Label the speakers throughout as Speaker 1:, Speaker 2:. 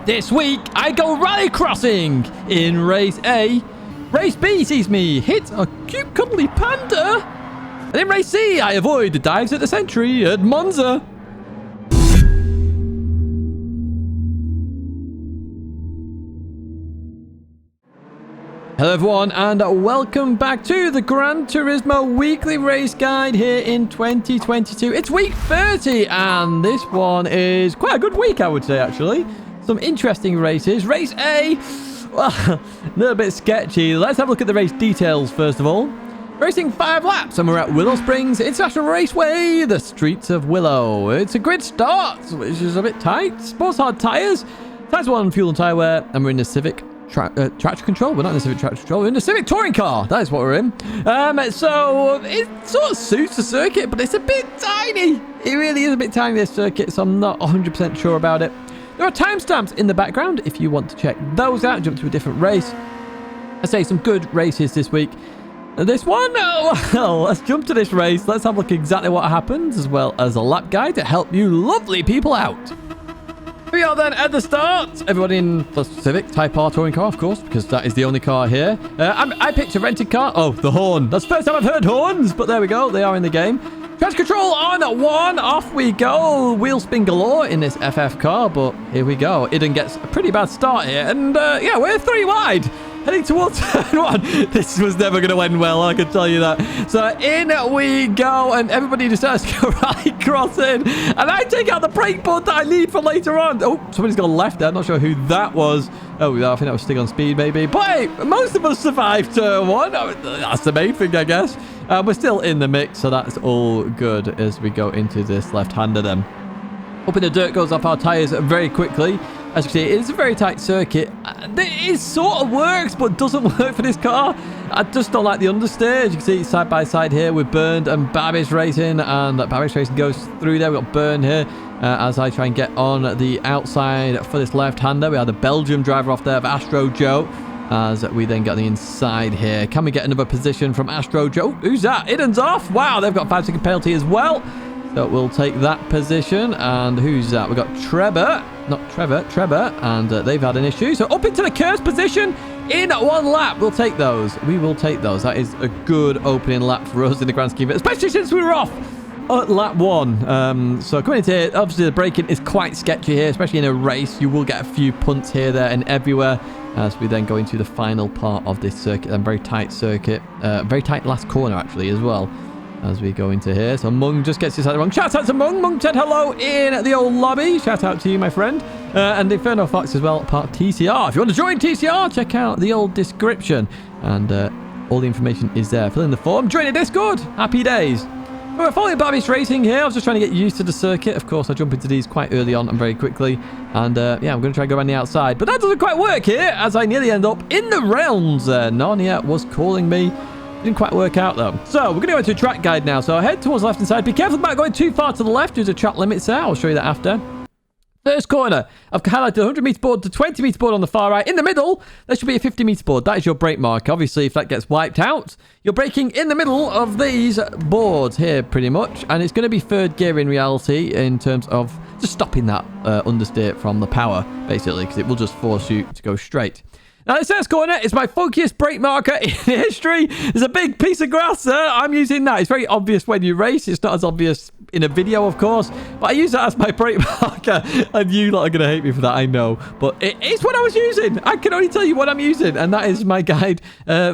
Speaker 1: This week, I go rallycrossing in Race A. Race B sees me hit a cute cuddly panda. And in Race C, I avoid the dives at the Century at Monza. Hello everyone, and welcome back to the Gran Turismo weekly race guide here in 2022. It's week 30, and this one is quite a good week, I would say, actually. Some interesting races. Race A, well, a little bit sketchy. Let's have a look at the race details first of all. Racing 5 laps, and we're at Willow Springs International Raceway, the streets of Willow. It's a grid start, which is a bit tight. Sports hard tyres. Tyres 1, fuel and tyre wear, and we're in the Civic traction control. We're not in the Civic traction control. We're in the Civic touring car. That is what we're in. So it sort of suits the circuit, but it's a bit tiny. It really is a bit tiny, this circuit, so I'm not 100% sure about it. There are timestamps in the background if you want to check those out. Jump to a different race. I say some good races this week. This one, well, let's jump to this race. Let's have a look at exactly what happens, as well as a lap guide to help you lovely people out. We are then at the start. Everybody in the Civic Type R touring car, of course, because that is the only car here. I picked a rented car. Oh, the horn. That's the first time I've heard horns, but there we go. They are in the game. Traction control on 1. Off we go. Wheel spin galore in this FF car, but here we go. Iden gets a pretty bad start here, and yeah, we're 3 wide. Heading towards turn 1. This was never going to end well, I can tell you that. So in we go, and everybody decides to go right crossing. And I take out the brake board that I need for later on. Oh, somebody's gone left there. I'm not sure who that was. Oh, I think that was Stig on speed, maybe. But hey, most of us survived turn 1. That's the main thing, I guess. We're still in the mix, so that's all good as we go into this left-hander then. Up in the dirt goes off our tyres very quickly. As you can see, it is a very tight circuit. It sort of works, but doesn't work for this car. I just don't like the understeer. As you can see, side by side here with Burned and Babbish Racing. And Babbish Racing goes through there. We've got Burned here as I try and get on the outside for this left-hander. We have the Belgium driver off there of Astro Joe. As we then get on the inside here. Can we get another position from Astro Joe? Who's that? Iden's off. Wow, they've got a 5-second penalty as well. So we'll take that position. And who's that? We've got Trevor. Not Trevor. Trevor. And they've had an issue. So up into the cursed position in 1 lap. We'll take those. We will take those. That is a good opening lap for us in the grand scheme of it. Especially since we were off at lap 1. So coming into here, obviously the braking is quite sketchy here. Especially in a race. You will get a few punts here, there and everywhere. As we then go into the final part of this circuit. And very tight circuit. Very tight last corner actually as well. As we go into here. So Mung just gets this out wrong. Shout out to Mung. Mung said hello in the old lobby. Shout out to you, my friend. And Inferno Fox as well, part TCR. If you want to join TCR, check out the old description. And all the information is there. Fill in the form. Join the Discord. Happy days. We're following Babbish Racing here. I was just trying to get used to the circuit. Of course, I jump into these quite early on and very quickly. And yeah, I'm going to try and go around the outside. But that doesn't quite work here, as I nearly end up in the realms. Narnia was calling me. Didn't quite work out though. So we're going to go into a track guide now. So head towards the left hand side. Be careful about going too far to the left. There's a track limit there. I'll show you that after. First corner. I've highlighted the 100 meter board, the 20 meter board on the far right. In the middle, there should be a 50 meter board. That is your brake mark. Obviously, if that gets wiped out, you're braking in the middle of these boards here pretty much. And it's going to be third gear in reality in terms of just stopping that understeer from the power, basically, because it will just force you to go straight. Now, this next corner is my funkiest brake marker in history. There's a big piece of grass there. I'm using that. It's very obvious when you race. It's not as obvious in a video, of course. But I use that as my brake marker. And you lot are going to hate me for that, I know. But it is what I was using. I can only tell you what I'm using. And that is my guide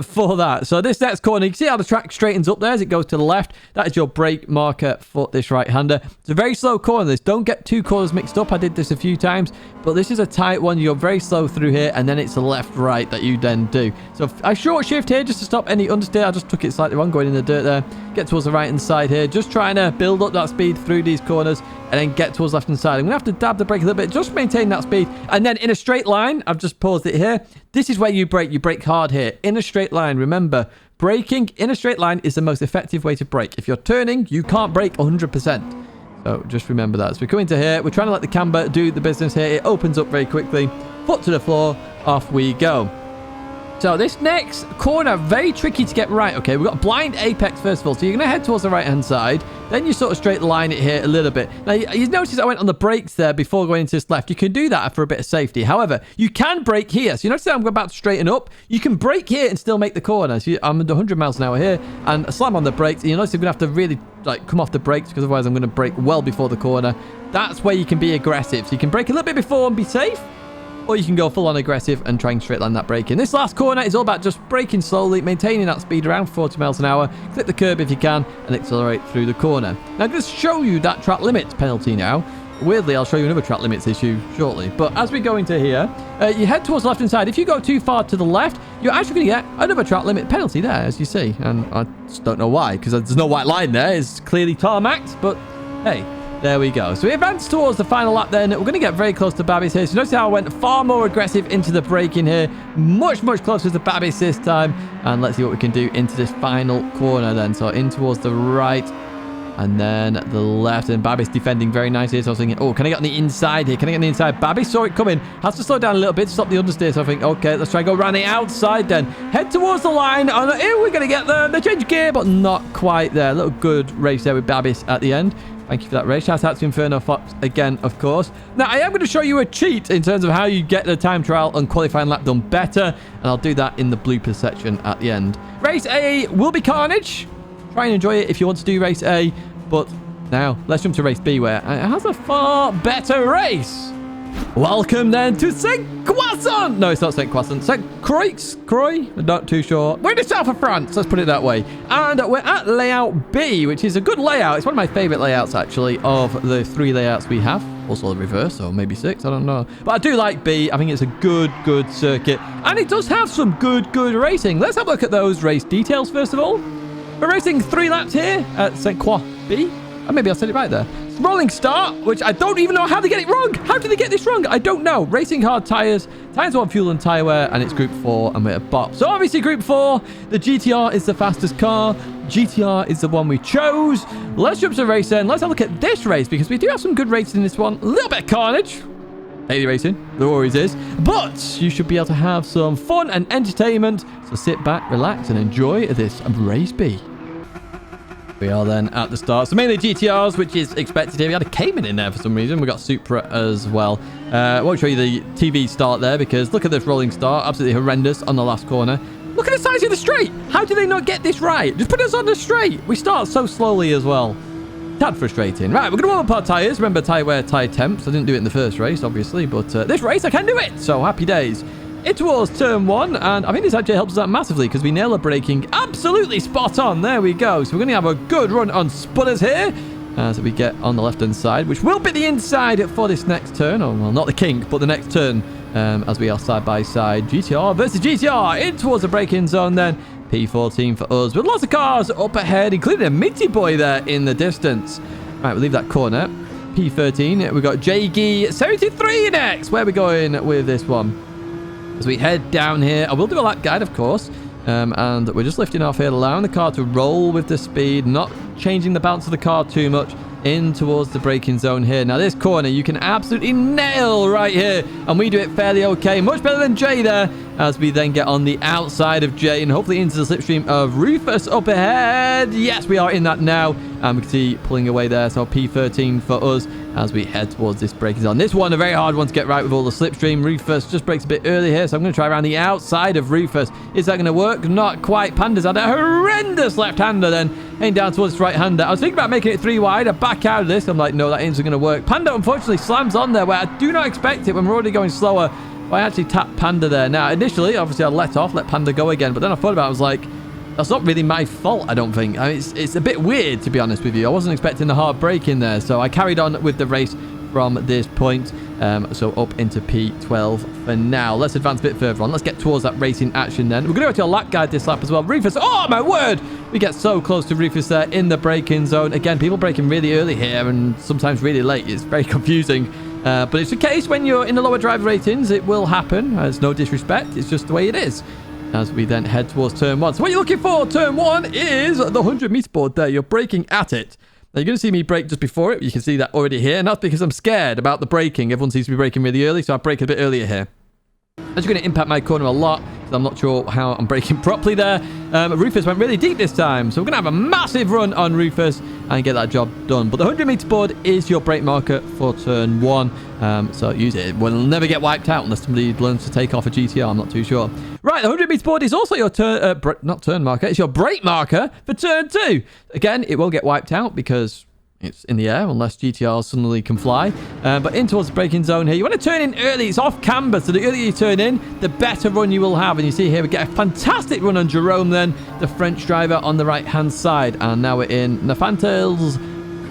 Speaker 1: for that. So this next corner, you can see how the track straightens up there as it goes to the left. That is your brake marker for this right-hander. It's a very slow corner. This. Don't get 2 corners mixed up. I did this a few times. But this is a tight one. You're very slow through here. And then it's the left-right that you then do. So I short shift here just to stop any understeer. I just took it slightly wrong going in the dirt there. Get towards the right-hand side here. Just trying to build up that speed through these corners and then get towards the left-hand side. I'm going to have to dab the brake a little bit. Just maintain that speed. And then in a straight line, I've just paused it here. This is where you brake. You brake hard here. In a straight line. Remember, braking in a straight line is the most effective way to brake. If you're turning, you can't brake 100%. So just remember that. So we come into here. We're trying to let the camber do the business here. It opens up very quickly. Foot to the floor. Off we go. So this next corner, very tricky to get right. Okay, we've got blind apex first of all. So you're going to head towards the right-hand side. Then you sort of straight line it here a little bit. Now, you notice I went on the brakes there before going into this left. You can do that for a bit of safety. However, you can brake here. So you notice that I'm about to straighten up. You can brake here and still make the corner. So I'm at 100 miles an hour here and slam on the brakes. And you notice I'm going to have to really come off the brakes because otherwise I'm going to brake well before the corner. That's where you can be aggressive. So you can brake a little bit before and be safe. Or you can go full on aggressive and try and straight line that brake in. This last corner is all about just braking slowly, maintaining that speed around 40 miles an hour. Clip the curb if you can and accelerate through the corner. Now I'm going to show you that track limits penalty now. Weirdly, I'll show you another track limits issue shortly. But as we go into here, you head towards the left-hand side. If you go too far to the left, you're actually going to get another track limit penalty there, as you see. And I just don't know why, because there's no white line there. It's clearly tarmacked, but hey. There we go. So we advance towards the final lap then. We're going to get very close to Babbies here. So notice how I went far more aggressive into the braking here. Much, much closer to Babbies this time. And let's see what we can do into this final corner then. So in towards the right and then the left. And Babbies defending very nicely. So I was thinking, oh, can I get on the inside here? Can I get on the inside? Babbies saw it coming. Has to slow down a little bit to stop the understeer. So I think, okay, let's try and go around the outside then. Head towards the line. And here we're going to get there. They change gear, but not quite there. A little good race there with Babbies at the end. Thank you for that race. Shout out to Inferno Fox again, of course. Now, I am going to show you a cheat in terms of how you get the time trial and qualifying lap done better. And I'll do that in the bloopers section at the end. Race A will be carnage. Try and enjoy it if you want to do race A. But now, let's jump to race B, where it has a far better race. Welcome then to Sainte-Croix. No, it's not Sainte-Croix. Sainte-Croix? Not too sure. We're in the south of France. Let's put it that way. And we're at layout B, which is a good layout. It's one of my favorite layouts, actually, of the 3 layouts we have. Also the reverse, or maybe 6. I don't know. But I do like B. I think it's a good circuit. And it does have some good racing. Let's have a look at those race details, first of all. We're racing 3 laps here at Sainte-Croix B. Oh, maybe I said it right there. Rolling start, which I don't even know how they get it wrong. How did they get this wrong? I don't know. Racing hard tires, tires on fuel and tire wear, and it's group 4 and we're at bop. So obviously group 4, the GTR is the fastest car. GTR is the one we chose. Let's jump to race then. Let's have a look at this race because we do have some good racing in this one. A little bit of carnage. Daily racing, there always is. But you should be able to have some fun and entertainment. So sit back, relax, and enjoy this race B. We are then at the start. So mainly GTRs, which is expected here. We had a Cayman in there for some reason. We got Supra as well. I won't show you the TV start there because look at this rolling start. Absolutely horrendous on the last corner. Look at the size of the straight. How do they not get this right? Just put us on the straight. We start so slowly as well. Tad frustrating. Right, we're going to warm up our tyres. Remember, tyre wear, tyre temps. I didn't do it in the first race, obviously. But this race, I can do it. So happy days. It was turn 1, and I think this actually helps us out massively because we nail the braking absolutely spot on. There we go. So we're going to have a good run on sputters here as we get on the left-hand side, which will be the inside for this next turn. Oh, well, not the kink, but the next turn as we are side by side. GTR versus GTR in towards the braking zone then. P14 for us with lots of cars up ahead, including a Minty boy there in the distance. Right, we'll leave that corner. P13, we've got JG73 next. Where are we going with this one? As we head down here, I will do a lap guide, of course. And we're just lifting off here, allowing the car to roll with the speed, not changing the bounce of the car too much in towards the braking zone here. Now, this corner, you can absolutely nail right here. And we do it fairly okay. Much better than Jay there. As we then get on the outside of Jay and hopefully into the slipstream of Rufus up ahead. Yes, we are in that now. And we can see pulling away there. So P13 for us as we head towards this braking zone. This one, a very hard one to get right with all the slipstream. Rufus just breaks a bit early here. So I'm going to try around the outside of Rufus. Is that going to work? Not quite. Panda's had a horrendous left-hander then. Heading down towards his right-hander. I was thinking about making it 3 wide. I back out of this. I'm like, no, that isn't going to work. Panda, unfortunately, slams on there where I do not expect it when we're already going slower. I actually tapped Panda there. Now, initially, obviously, I let Panda go again. But then I thought about it. I was like, that's not really my fault, I don't think. I mean, it's a bit weird, to be honest with you. I wasn't expecting the hard break in there. So I carried on with the race from this point. So up into P12 for now. Let's advance a bit further on. Let's get towards that racing action then. We're going to go to a lap guide this lap as well. Rufus. Oh, my word. We get so close to Rufus there in the braking zone. Again, people braking really early here and sometimes really late. It's very confusing. But it's the case when you're in the lower driver ratings. It will happen. There's no disrespect. It's just the way it is. As we then head towards turn 1. So what you're looking for, turn 1, is the 100-meter board there. You're braking at it. Now, you're going to see me brake just before it. You can see that already here. And that's because I'm scared about the braking. Everyone seems to be braking really early, so I brake a bit earlier here. That's going to impact my corner a lot I'm not sure how I'm braking properly there. Rufus went really deep this time, so we're going to have a massive run on Rufus and get that job done. But the 100-meter board is your brake marker for turn 1, so use it. It will never get wiped out unless somebody learns to take off a GTR. I'm not too sure. Right, the 100-meter board is also your not turn marker. It's your brake marker for turn 2. Again, it won't get wiped out because it's in the air unless GTRs suddenly can fly. But in towards the braking zone here. You want to turn in early. It's off camber, so the earlier you turn in, the better run you will have. And you see here, we get a fantastic run on Jerome then, the French driver on the right-hand side. And now we're in Nafantel's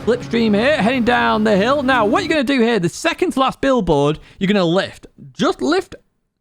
Speaker 1: slipstream here, heading down the hill. Now, what you're going to do here, the second to last billboard, you're going to lift. Just lift.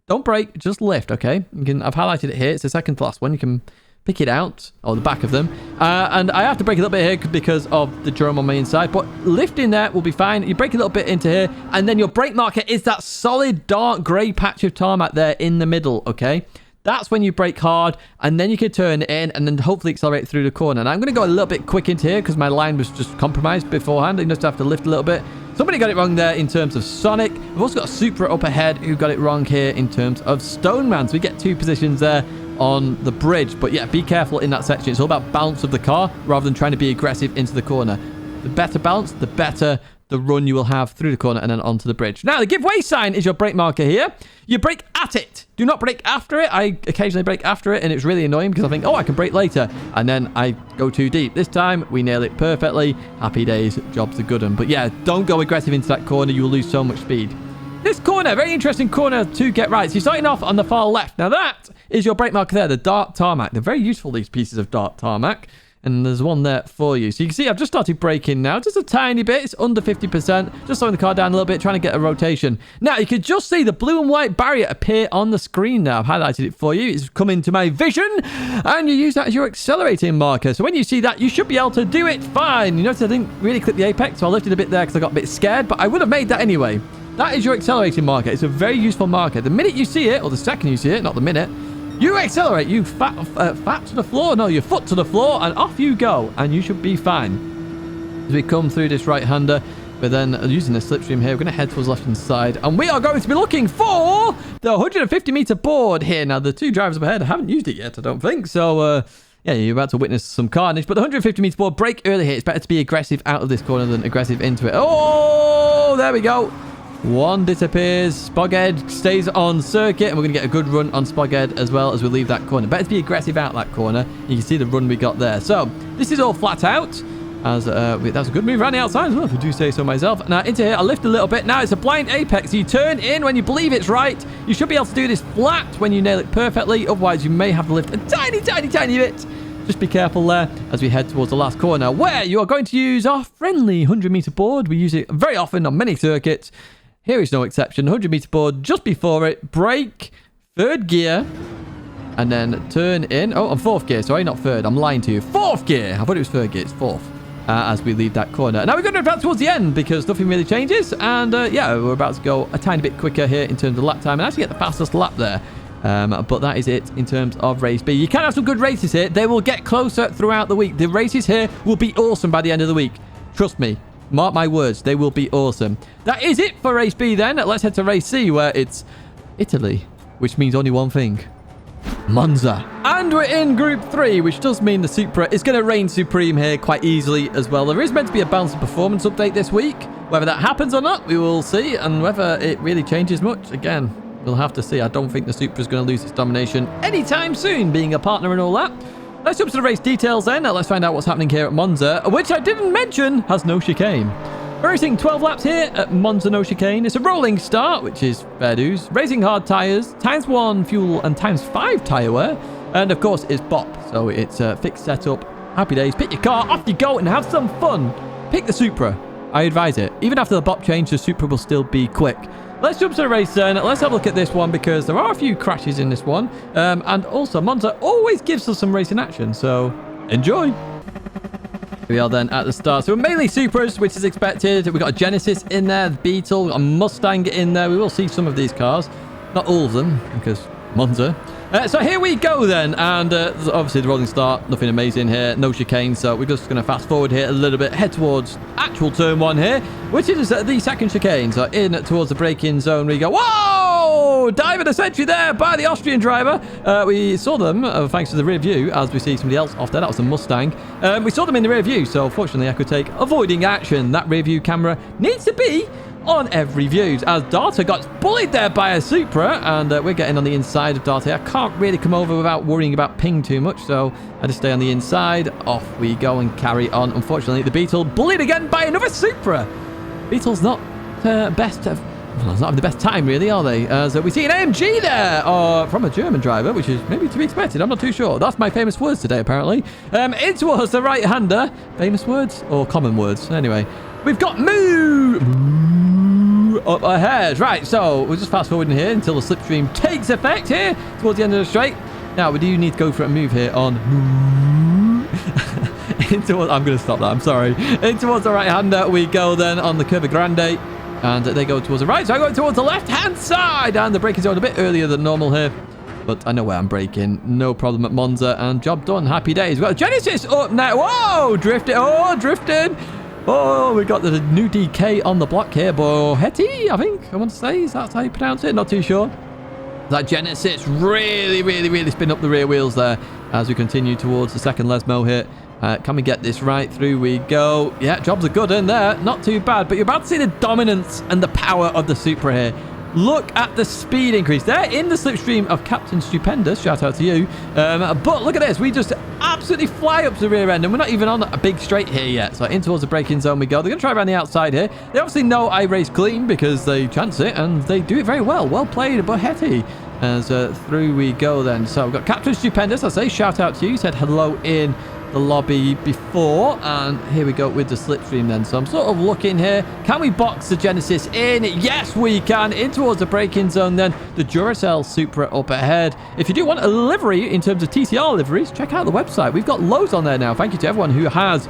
Speaker 1: Don't brake. Just lift, okay? I've highlighted it here. It's the second to last one. You can pick it out, or the back of them. And I have to brake a little bit here because of the Jerome on my inside, but lifting there will be fine. You brake a little bit into here, and then your brake marker is that solid dark grey patch of tarmac there in the middle, okay? That's when you brake hard, and then you can turn in and then hopefully accelerate through the corner. And I'm going to go a little bit quick into here because my line was just compromised beforehand. You just have to lift a little bit. Somebody got it wrong there in terms of Sonic. We've also got Supra up ahead who got it wrong here in terms of Stoneman. So we get 2 positions there on the bridge. But yeah, be careful in that section. It's all about balance of the car rather than trying to be aggressive into the corner. The better balance, the better the run you will have through the corner and then onto the bridge. Now, the give way sign is your brake marker here. You brake at it. Do not brake after it. I occasionally brake after it, and it's really annoying because I think, oh, I can brake later. And then I go too deep. This time, we nail it perfectly. Happy days. Job's a good one. But yeah, don't go aggressive into that corner. You will lose so much speed. This corner, very interesting corner to get right. So you're starting off on the far left. Now, that is your brake marker there, the dark tarmac. They're very useful, these pieces of dark tarmac. And there's one there for you. So you can see I've just started braking now. Just a tiny bit. It's under 50%. Just slowing the car down a little bit, trying to get a rotation. Now, you can just see the blue and white barrier appear on the screen now. I've highlighted it for you. It's come into my vision. And you use that as your accelerating marker. So when you see that, you should be able to do it fine. You notice I didn't really clip the apex, so I lifted a bit there because I got a bit scared. But I would have made that anyway. That is your accelerating marker. It's a very useful marker. The minute you see it, or the second you see it, not the minute, you accelerate, you fat to the floor. No, your foot to the floor, and off you go, and you should be fine. As we come through this right-hander, we're then using the slipstream here. We're going to head towards left-hand side, and we are going to be looking for the 150-meter board here. Now, the 2 drivers up ahead haven't used it yet, I don't think. So, yeah, you're about to witness some carnage. But the 150-meter board, brake early here. It's better to be aggressive out of this corner than aggressive into it. Oh, there we go. One disappears. Spoghead stays on circuit, and we're going to get a good run on Spoghead as well as we leave that corner. Better to be aggressive out that corner. You can see the run we got there. So this is all flat out. As that's a good move around the outside as well, if I do say so myself. Now into here, I lift a little bit. Now it's a blind apex. You turn in when you believe it's right. You should be able to do this flat when you nail it perfectly. Otherwise, you may have to lift a tiny, tiny, tiny bit. Just be careful there as we head towards the last corner, where you are going to use our friendly 100-meter board. We use it very often on many circuits. Here is no exception. 100-meter board just before it. Brake, 3rd gear, and then turn in. Oh, I'm 4th gear. Sorry, not 3rd. I'm lying to you. 4th gear. I thought it was 3rd gear. It's 4th as we leave that corner. Now we're going to advance towards the end because nothing really changes. And yeah, we're about to go a tiny bit quicker here in terms of lap time and actually get the fastest lap there. But that is it in terms of race B. You can have some good races here. They will get closer throughout the week. The races here will be awesome by the end of the week. Trust me. Mark my words, they will be awesome. That is it for race B then. Let's head to race C, where it's Italy, which means only one thing. Monza. And we're in Group 3, which does mean the Supra is going to reign supreme here quite easily as well. There is meant to be a balance of performance update this week. Whether that happens or not, we will see. And whether it really changes much, again, we'll have to see. I don't think the Supra is going to lose its domination anytime soon, being a partner and all that. Let's jump to the race details then. Let's find out what's happening here at Monza, which I didn't mention has no chicane. We're racing 12 laps here at Monza, no chicane. It's a rolling start, which is fair dues. Racing hard tyres, ×1 fuel and ×5 tyre wear. And of course, it's BOP, so it's a fixed setup. Happy days. Pick your car, off you go, and have some fun. Pick the Supra. I advise it. Even after the BOP change, the Supra will still be quick. Let's jump to the race then. Let's have a look at this one because there are a few crashes in this one. And also, Monza always gives us some racing action, so enjoy. Here we are then at the start. So we're mainly Supras, which is expected. We've got a Genesis in there, the Beetle, a Mustang in there. We will see some of these cars. Not all of them, because Monza. So here we go then, and obviously the rolling start, nothing amazing here, no chicane, so we're just going to fast forward here a little bit, head towards actual turn 1 here, which is the second chicane. So in towards the braking zone we go. Whoa! Diving a century there by the Austrian driver. We saw them thanks to the rear view, as we see somebody else off there. That was a Mustang. We saw them in the rear view, so fortunately I could take avoiding action. That rear view camera needs to be on every view, as Data got bullied there by a Supra, and we're getting on the inside of Data. I can't really come over without worrying about ping too much, so I just stay on the inside. Off we go and carry on. Unfortunately, the Beetle bullied again by another Supra. Beetle's not best of... Well, it's not having the best time, really, are they? So we see an AMG there from a German driver, which is maybe to be expected. I'm not too sure. That's my famous words today, apparently. In towards the right-hander. Famous words or common words? Anyway, we've got Moo up ahead. Right, so we'll just fast forward in here until the slipstream takes effect here towards the end of the straight. Now, we do need to go for a move here on... I'm going to stop that. I'm sorry. In towards the right-hander we go then on the Curva Grande. And they go towards the right, so I go towards the left-hand side. And the braking zone a bit earlier than normal here. But I know where I'm braking. No problem at Monza. And job done. Happy days. We've got a Genesis up now. Whoa! Drifting. Oh, drifting. Oh, we got the new DK on the block here. Bohetti, I think. I want to say. Is that how you pronounce it? Not too sure. That Genesis really spin up the rear wheels there as we continue towards the second Lesmo here. Can we get this right? Through we go. Yeah, jobs are good in there. Not too bad. But you're about to see the dominance and the power of the Supra here. Look at the speed increase. They're in the slipstream of Captain Stupendous. Shout out to you. But look at this. We just absolutely fly up to the rear end. And we're not even on a big straight here yet. So in towards the braking zone we go. They're going to try around the outside here. They obviously know I race clean because they chance it. And they do it very well. Well played, Bohetti. As through we go then. So we've got Captain Stupendous. I say shout out to you. He said hello in the lobby before, and here we go with the slipstream then. So I'm sort of looking here. Can we box the Genesis in? Yes, we can. In towards the braking zone then. The Duracell Supra up ahead. If you do want a livery in terms of TCR liveries, check out the website. We've got loads on there now. Thank you to everyone who has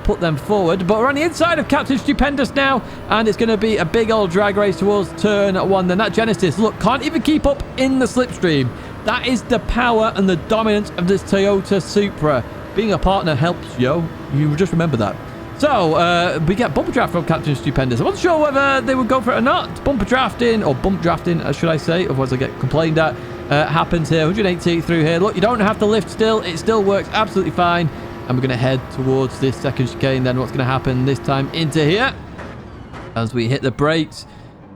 Speaker 1: put them forward. But we're on the inside of Captain Stupendous now, and it's going to be a big old drag race towards turn 1. Then that Genesis, look, can't even keep up in the slipstream. That is the power and the dominance of this Toyota Supra. Being a partner helps, yo. You just remember that. So, we get bumper draft from Captain Stupendous. I wasn't sure whether they would go for it or not. Bumper drafting, or bump drafting, should I say. Otherwise, I get complained at. Happens here. 180 through here. Look, you don't have to lift still. It still works absolutely fine. And we're going to head towards this second chicane. Then what's going to happen this time into here? As we hit the brakes.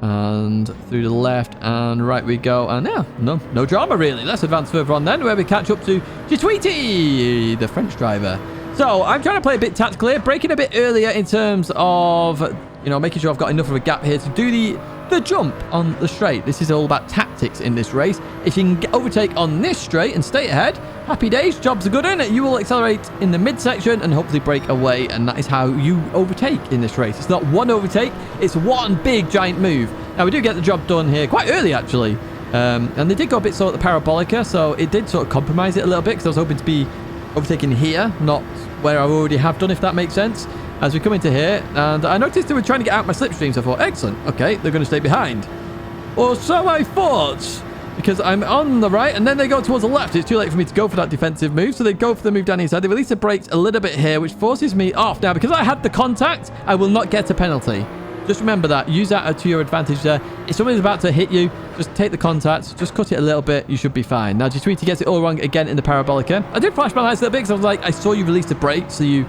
Speaker 1: And through the left and right we go. And yeah, no drama really. Let's advance further on then, where we catch up to Gitweety, the French driver. So I'm trying to play a bit tactical here, braking a bit earlier in terms of, you know, making sure I've got enough of a gap here to do the jump on the straight. This is all about tactics in this race. If you can overtake on this straight and stay ahead, happy days, job's are good in it. You will accelerate in the midsection and hopefully break away, and that is how you overtake in this race. It's not one overtake, it's one big giant move. Now we do get the job done here quite early actually, and they did go a bit sort of the parabolica, so it did sort of compromise it a little bit because I was hoping to be overtaking here, not where I already have done, if that makes sense. As we come into here, and I noticed they were trying to get out my slipstream, so I thought, excellent, okay, they're going to stay behind. Or so I thought, because I'm on the right, and then they go towards the left. It's too late for me to go for that defensive move, so they go for the move down the inside. They release the brakes a little bit here, which forces me off. Now, because I had the contact, I will not get a penalty. Just remember that. Use that to your advantage there. If somebody's about to hit you, just take the contact, just cut it a little bit, you should be fine. Now, Gitweety gets it all wrong again in the parabolica. I did flash my lights a little bit because I was like, I saw you release the brakes, so you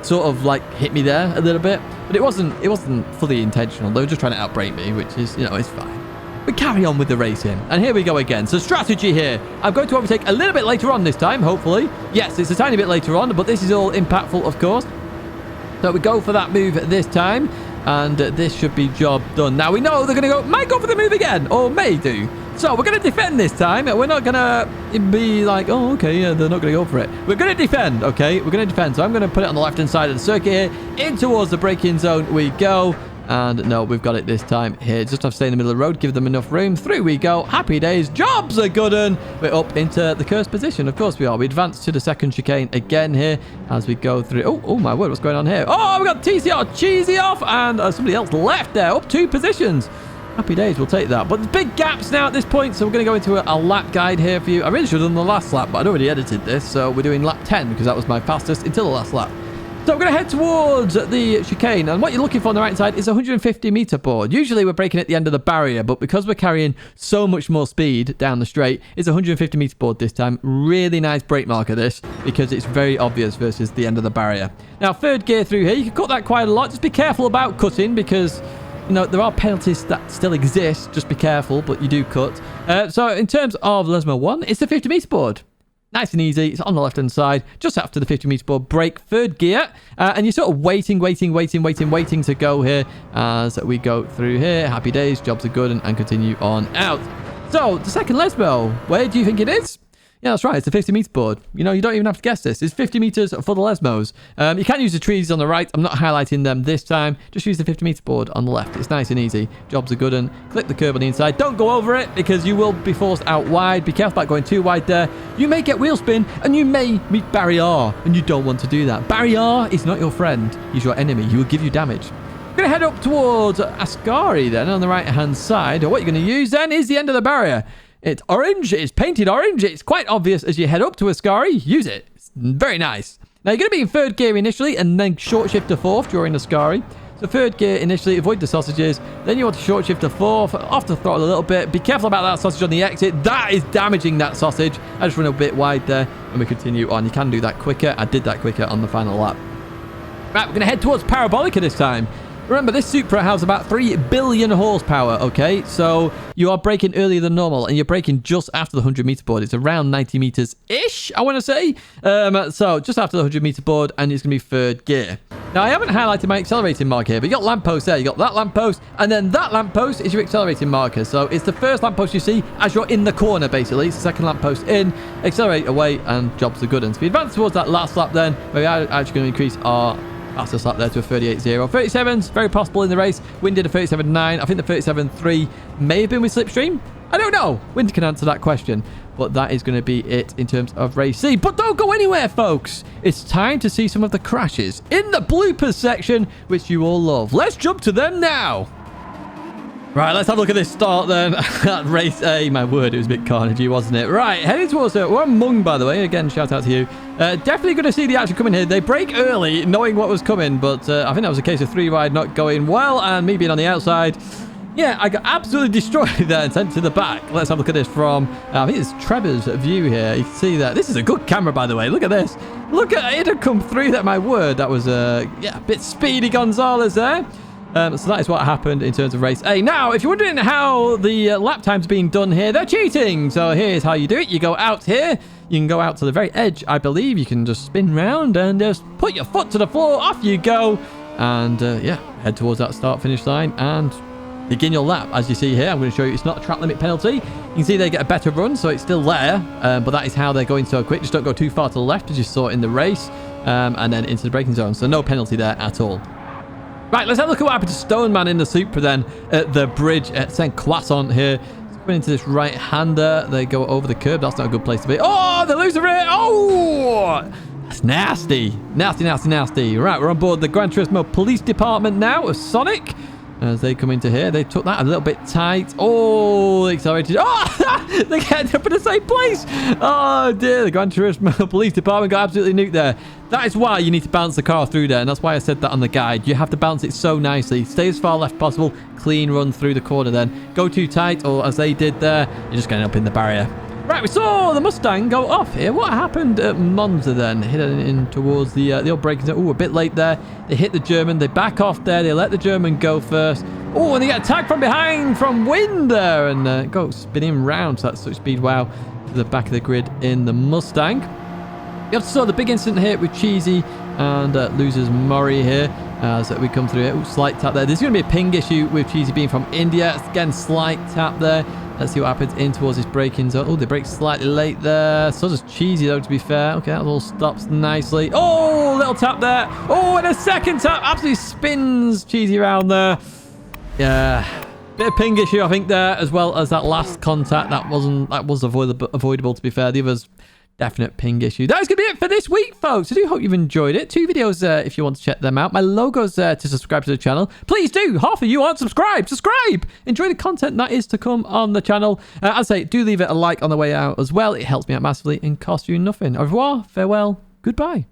Speaker 1: sort of like hit me there a little bit, but it wasn't fully intentional. They were just trying to outbrake me, which is, you know, it's fine. We carry on with the racing, and here we go again. So strategy here. I'm going to overtake a little bit later on this time, hopefully. Yes, it's a tiny bit later on, but this is all impactful, of course. So we go for that move this time, and this should be job done. Now we know they're going to might go for the move again, or may do. So we're going to defend this time. We're not going to be like, oh, okay, yeah, they're not going to go for it. We're going to defend, okay? We're going to defend. So I'm going to put it on the left-hand side of the circuit here. In towards the braking zone we go. And no, we've got it this time here. Just have to stay in the middle of the road. Give them enough room. Through we go. Happy days. Jobs are good. And we're up into the cursed position. Of course we are. We advance to the second chicane again here as we go through. Oh my word. What's going on here? Oh, we got TCR cheesy off. And somebody else left there. Up 2 positions. Happy days, we'll take that. But there's big gaps now at this point, so we're going to go into a lap guide here for you. I really should have done the last lap, but I'd already edited this, so we're doing lap 10 because that was my fastest until the last lap. So we're going to head towards the chicane, and what you're looking for on the right side is a 150-meter board. Usually we're braking at the end of the barrier, but because we're carrying so much more speed down the straight, it's a 150-meter board this time. Really nice brake marker this, because it's very obvious versus the end of the barrier. Now, third gear through here, you can cut that quite a lot. Just be careful about cutting, because you know, there are penalties that still exist. Just be careful, but you do cut. So in terms of Lesmo 1, it's the 50-meter board. Nice and easy. It's on the left-hand side, just after the 50-meter board. Brake, third gear. And you're sort of waiting to go here as we go through here. Happy days. Jobs are good, and continue on out. So, the second Lesmo, where do you think it is? Yeah, that's right. It's the 50-meter board. You know, you don't even have to guess this. It's 50 meters for the Lesmos. You can use the trees on the right. I'm not highlighting them this time. Just use the 50-meter board on the left. It's nice and easy. Jobs are good. And click the curb on the inside. Don't go over it because you will be forced out wide. Be careful about going too wide there. You may get wheel spin and you may meet barrier. And you don't want to do that. Barrier is not your friend. He's your enemy. He will give you damage. We're going to head up towards Ascari then on the right-hand side. What you're going to use then is the end of the barrier. It's orange. It's painted orange. It's quite obvious as you head up to Ascari. Use it. It's very nice. Now, you're going to be in third gear initially and then short shift to fourth during Ascari. So third gear initially, avoid the sausages. Then you want to short shift to fourth, off the throttle a little bit. Be careful about that sausage on the exit. That is damaging that sausage. I just run a bit wide there and we continue on. You can do that quicker. I did that quicker on the final lap. Right, we're going to head towards Parabolica this time. Remember, this Supra has about 3 billion horsepower, okay? So you are braking earlier than normal, and you're braking just after the 100-meter board. It's around 90 meters-ish, I want to say. So just after the 100-meter board, and it's going to be third gear. Now, I haven't highlighted my accelerating mark here, but you got lamppost there. You got that lamppost, and then that lamppost is your accelerating marker. So it's the first lamppost you see as you're in the corner, basically. It's the second lamppost in, accelerate away, and jobs are good. And so we advance towards that last lap then, where we are actually going to increase our fastest lap there to a 38.0. 37's very possible in the race. Wind did a 37.9. I think the 37.3 may have been with slipstream. I don't know. Wind can answer that question. But that is going to be it in terms of race C. But don't go anywhere, folks. It's time to see some of the crashes in the bloopers section, which you all love. Let's jump to them now. Right, let's have a look at this start then. Race A, my word, it was a bit carnagey, wasn't it? Right, heading towards it. We're on Mung, by the way. Again, shout out to you. Definitely going to see the action coming here. They brake early, knowing what was coming, but I think that was a case of 3 wide not going well, and me being on the outside. Yeah, I got absolutely destroyed there and sent to the back. Let's have a look at this from, I think it's Trevor's view here. You can see that. This is a good camera, by the way. Look at this. Look at it had come through that, my word. That was, yeah, a bit speedy Gonzalez there. So that is what happened in terms of race A. Now, if you're wondering how the lap time's being done here, they're cheating. So here's how you do it. You go out here. You can go out to the very edge, I believe. You can just spin round and just put your foot to the floor. Off you go. And, yeah, head towards that start-finish line and begin your lap. As you see here, I'm going to show you it's not a track limit penalty. You can see they get a better run, so it's still there. But that is how they're going so quick. Just don't go too far to the left, as you saw in the race. And then into the braking zone. So no penalty there at all. Right, let's have a look at what happened to Stoneman in the Supra then at the bridge at Sainte-Croix here. Coming into this right-hander. They go over the curb. That's not a good place to be. Oh, they lose the rear. Oh, that's nasty. Nasty, nasty, nasty. Right, we're on board the Gran Turismo Police Department now of Sonic. As they come into here, they took that a little bit tight. Oh, they accelerated. Oh, they get up in the same place. Oh, dear. The Gran Turismo Police Department got absolutely nuked there. That is why you need to bounce the car through there. And that's why I said that on the guide. You have to bounce it so nicely. Stay as far left possible. Clean run through the corner then. Go too tight, or as they did there, you're just getting up in the barrier. Right, we saw the Mustang go off here. What happened at Monza then? Heading in towards the old braking zone. Oh, a bit late there. They hit the German. They back off there. They let the German go first. Oh, and they get attacked from behind from Wind there. And go spinning round. So that's such speed. Wow. To the back of the grid in the Mustang. You also saw the big incident here with Cheesy and loses Murray here as we come through it. Ooh, slight tap there. There's going to be a ping issue with Cheesy being from India. Again, slight tap there. Let's see what happens in towards this braking zone. Oh, they brake slightly late there. So does Cheesy, though, to be fair. Okay, that all stops nicely. Oh, little tap there. Oh, and a second tap. Absolutely spins Cheesy around there. Yeah. Bit of ping issue, I think, there, as well as that last contact. That was avoidable, to be fair. The others definite ping issue. That is going to be it for this week, folks. I do hope you've enjoyed it. 2 videos if you want to check them out. My logo's to subscribe to the channel. Please do. Half of you aren't subscribed. Subscribe. Enjoy the content that is to come on the channel. As I say, do leave it a like on the way out as well. It helps me out massively and costs you nothing. Au revoir. Farewell. Goodbye.